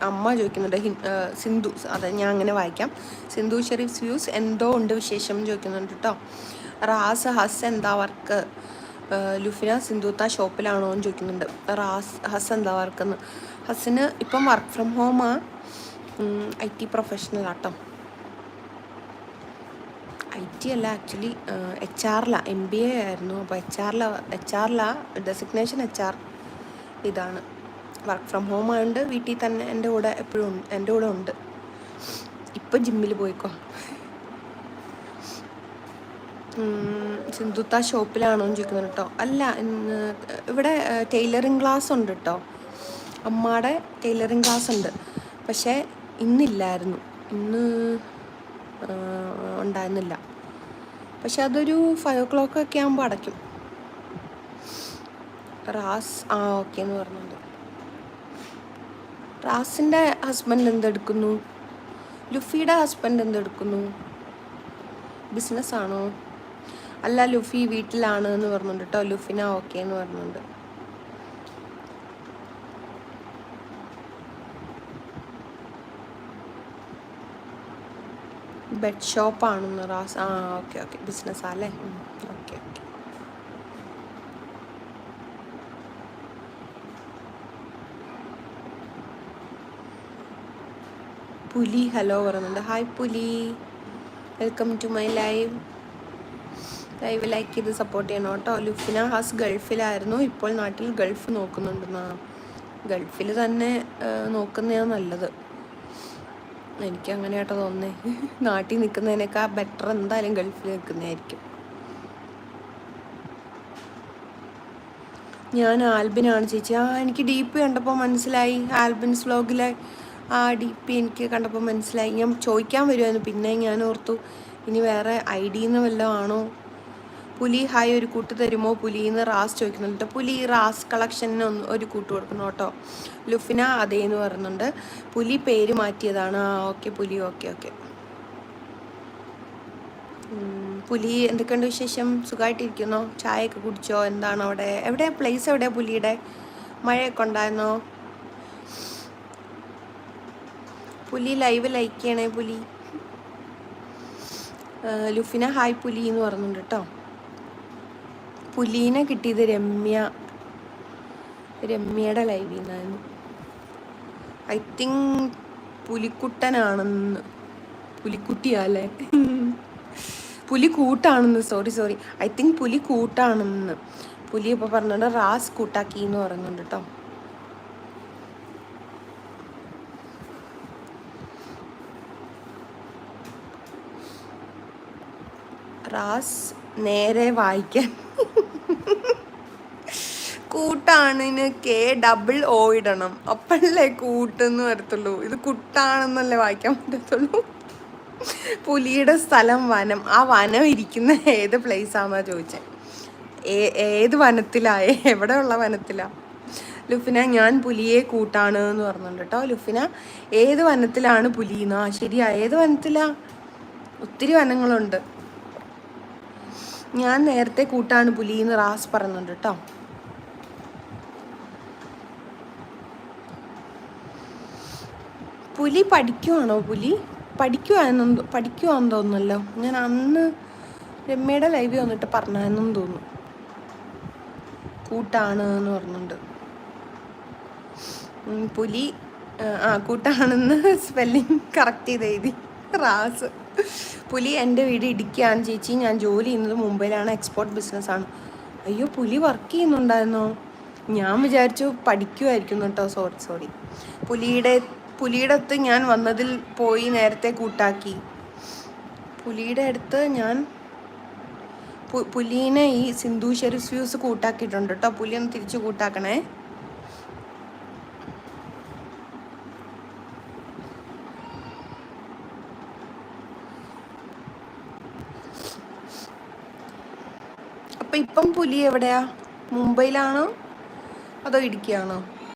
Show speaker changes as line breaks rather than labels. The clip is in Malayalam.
അമ്മ ചോദിക്കുന്നുണ്ട്, സിന്ധു, അതെ ഞാൻ അങ്ങനെ വായിക്കാം. സിന്ധു ഷെരീഫ് വ്യൂസ് എന്തോ ഉണ്ട് വിശേഷം ചോദിക്കുന്നുണ്ട് കേട്ടോ. ഹസ് എന്താ വർക്ക്? ലുഫിന സിന്ധുത്ത ഷോപ്പിലാണോ എന്ന് ചോദിക്കുന്നുണ്ട്. ഹസ് എന്താ വർക്കെന്ന്. ഹസ്സിന് ഇപ്പം വർക്ക് ഫ്രം ഹോമാ, IT പ്രൊഫഷണൽ ആട്ടോ. IT അല്ല, ആക്ച്വലി HR MBA ആയിരുന്നു. അപ്പോൾ HR ഡെസിഗ്നേഷൻ HR ഇതാണ്. വർക്ക് ഫ്രം ഹോം ആയതുകൊണ്ട് വീട്ടിൽ തന്നെ എൻ്റെ കൂടെ എപ്പോഴും എൻ്റെ കൂടെ ഉണ്ട്. ഇപ്പം ജിമ്മിൽ പോയിക്കോ. സിന്ധുത്ത ഷോപ്പിലാണോ എന്ന് ചോദിക്കുന്നുണ്ട് കേട്ടോ. അല്ല, ഇവിടെ ടൈലറിങ് ക്ലാസ് ഉണ്ട് കേട്ടോ. അമ്മയുടെ ടൈലറിങ് ക്ലാസ് ഉണ്ട്. പക്ഷേ ഇന്നില്ലായിരുന്നു, ഇന്ന് ഉണ്ടായിരുന്നില്ല. പക്ഷെ അതൊരു 5 o'clock ഒക്കെ ആകുമ്പോൾ അടയ്ക്കും. ഓക്കെ എന്ന് പറഞ്ഞുണ്ട്. റാസിൻ്റെ ഹസ്ബൻഡ് എന്തെടുക്കുന്നു? ലുഫിയുടെ ഹസ്ബൻഡ് എന്തെടുക്കുന്നു? ബിസിനസ്സാണോ? അല്ല, ലുഫി വീട്ടിലാണ് എന്ന് പറഞ്ഞുണ്ട് കേട്ടോ. ലുഫിന ഓക്കെ എന്ന് പറഞ്ഞുണ്ട്. ബെഡ് ഷോപ്പാണെന്ന് റാസ്. ഓക്കെ ബിസിനസ്സാല്ലേ. ഓക്കെ. പുലി ഹലോ പറയുന്നുണ്ട്. ഹായ് പുലി, welcome to my live like ചെയ്ത് സപ്പോർട്ട് ചെയ്യണം കേട്ടോ. ലുഫിന ഹാസ് ഗൾഫിലായിരുന്നു, ഇപ്പോൾ നാട്ടിൽ ഗൾഫ് നോക്കുന്നുണ്ടെന്നാ. ഗൾഫിൽ തന്നെ നോക്കുന്നതാണ് നല്ലത്. എനിക്ക് അങ്ങനെ കേട്ടോ തോന്നുന്നേ. നാട്ടിൽ നിൽക്കുന്നതിനേക്കാൾ ബെറ്റർ എന്തായാലും ഗൾഫിൽ നിൽക്കുന്നതായിരിക്കും. ഞാൻ ആൽബിനാണ് ചേച്ചി. എനിക്ക് DP കണ്ടപ്പോൾ മനസ്സിലായി. ആൽബിൻസ് വ്ലോഗിലെ DP എനിക്ക് കണ്ടപ്പോൾ മനസ്സിലായി. ഞാൻ ചോദിക്കാൻ വരുമായിരുന്നു, പിന്നെ ഞാൻ ഓർത്തു ഇനി വേറെ ID വല്ലതും ആണോ. പുലി ഹായ്, ഒരു കൂട്ട് തരുമോ പുലിന്ന് റാസ് ചോദിക്കുന്നുണ്ട്. പുലി റാസ് കളക്ഷന് ഒരു കൂട്ട് കൊടുക്കണം കേട്ടോ. ലുഫിന അതേന്ന് പറയുന്നുണ്ട്. പുലി പേര് മാറ്റിയതാണ്. ഓക്കെ പുലി, ഓക്കെ. പുലി എന്തൊക്കെയുണ്ട് വിശേഷം? സുഖമായിട്ടിരിക്കുന്നോ? ചായയൊക്കെ കുടിച്ചോ? എന്താണ് അവിടെ പ്ലേസ് എവിടെയാണ് പുലിയുടെ? മഴയൊക്കെ ഉണ്ടായിരുന്നോ? പുലി ലൈവ് ലൈക്ക് ചെയ്യണേ പുലി. ലുഫിന ഹായ് പുലി എന്ന് പറയുന്നുണ്ട് കേട്ടോ. പുലീനെ കിട്ടിയത് രമ്യയുടെ ലൈവിൽ നിന്നായിരുന്നു. ഐ തിങ്ക് പുലിക്കുട്ടനാണെന്ന്. പുലിക്കുട്ടിയല്ലേ? പുലിക്കൂട്ടാണെന്ന്. സോറി, ഐ തിങ്ക് പുലിക്കൂട്ടാണെന്ന്. പുലി ഇപ്പോൾ പറഞ്ഞുകൊണ്ട് റാസ് കൂട്ടാക്കി എന്ന് പറയുന്നുണ്ട് കേട്ടോ. റാസ് നേരെ വായിക്കാൻ കൂട്ടാണിന് KOO ഇടണം, അപ്പോഴല്ലേ കൂട്ടെന്ന് വരത്തുള്ളൂ. ഇത് കുട്ടാണെന്നല്ലേ വായിക്കാൻ പറ്റത്തുള്ളൂ. പുലിയുടെ സ്ഥലം വനം. ആ വനം ഇരിക്കുന്ന ഏത് പ്ലേസാണെന്നാ ചോദിച്ചത്. ഏത് വനത്തിലാ? എവിടെയുള്ള വനത്തിലാ? ലുഫിന ഞാൻ പുലിയെ കൂട്ടാണ് എന്ന് പറഞ്ഞിട്ടുണ്ട് കേട്ടോ. ലുഫിന ഏത് വനത്തിലാണ് പുലിന്നാ? ശരിയാ, ഏത് വനത്തിലാ? ഒത്തിരി വനങ്ങളുണ്ട്. ഞാൻ നേരത്തെ കൂട്ടാണ് പുലിന്ന് റാസ് പറയുന്നുണ്ട് കേട്ടോ. പുലി പഠിക്കുവാണോ? പുലി പഠിക്കുവാന്ന് തോന്നുന്നല്ലോ. ഞാൻ അന്ന് രമ്യയുടെ ലൈവ് വന്നിട്ട് പറഞ്ഞെന്നും തോന്നുന്നു. കൂട്ടാണ് എന്ന് പറഞ്ഞിട്ടുണ്ട്. പുലി കൂട്ടാണെന്ന് സ്പെല്ലിങ് കറക്റ്റ് ചെയ്ത് എഴുതി റാസ്. പുലി എൻ്റെ വീട് ഇടുക്കിയാണ് ചേച്ചി. ഞാൻ ജോലി ചെയ്യുന്നത് മുംബൈയിലാണ്. എക്സ്പോർട്ട് ബിസിനസ്സാണ്. അയ്യോ, പുലി വർക്ക് ചെയ്യുന്നുണ്ടായിരുന്നോ? ഞാൻ വിചാരിച്ചു പഠിക്കുമായിരിക്കും കേട്ടോ. സോറി. പുലിയുടെ അടുത്ത് ഞാൻ വന്നതിൽ പോയി നേരത്തെ കൂട്ടാക്കി. പുലിയുടെ അടുത്ത് ഞാൻ പുലീനെ ഈ സിന്ധു ഷെരീഫ് വ്യൂസ് കൂട്ടാക്കിയിട്ടുണ്ട് കേട്ടോ. പുലി ഒന്ന് തിരിച്ച് കൂട്ടാക്കണേ. അപ്പം ഇപ്പം പുലി എവിടെയാ? മുംബൈയിലാണോ അതോ ഇടുക്കിയാണോ?